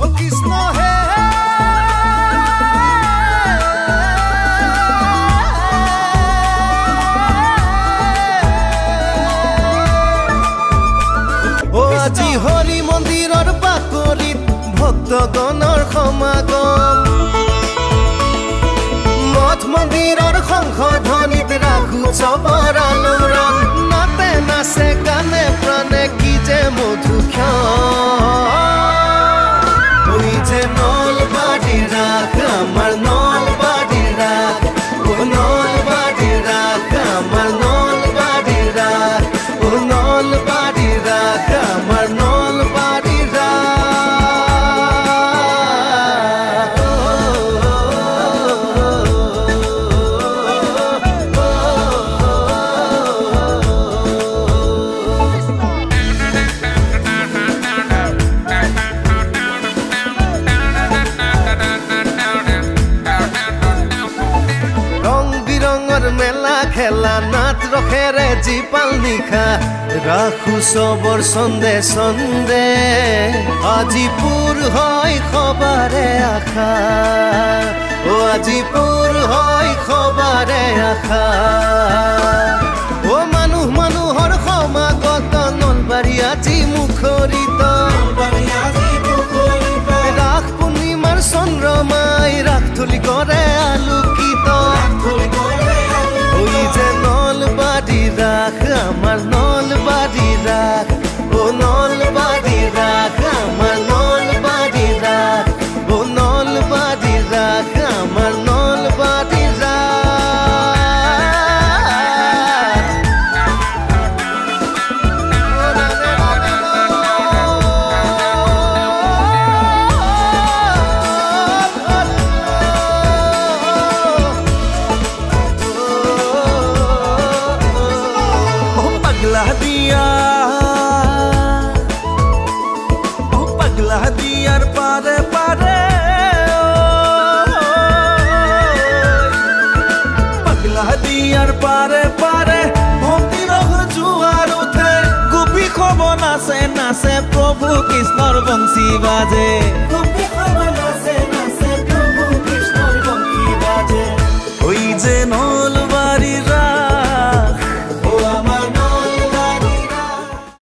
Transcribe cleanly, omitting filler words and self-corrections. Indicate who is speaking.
Speaker 1: ও কৃষ্ণ হে ও আজি হৰি মন্দিৰৰ বাকৰিত ভক্তগণৰ সমাগম মঠ মন্দিৰৰ সংশোধনীত ৰাখো চবৰ আলোড়ন নাতে নাচে গানে প্ৰাণে কি যে মধুক্ষণ ওই যে নলবাড়ি রাখ আমার নলবাড়ি রাখ ও নলবাড়ি রাখ আমার নলবাড়ি রাখ ও নলবাড়ি রাখ আমার নলবাড়ি মেলা খেলা নাচ ৰখেৰে জীপাল নিশা ৰাখো চবৰ চন্দে চন্দে আজি পুৰ হয় খবাৰে আশা ও আজি পুৰ হয় খবাৰে আশা ও মানুহ মানুহৰ সমাগত নলবাৰী আজি মুখৰিত ৰাস পূৰ্ণিমাৰ চন্দ্ৰমাই ৰাস থলি কৰে আলোকিত ওই যে নলবাড়ি রাখ আমার নলবাড়ি রাখ ও নলবাড়ি রাখ আমার নলবাড়ি রাখ ও নলবাড়ি রাখ আমার নলবাড়ি पगला दियार पारे पारे पगला दियार पारे पारे भक्तिर जुआर उठे गोपी खब नाचे नाचे प्रभु कृष्णर बंशी बाजे।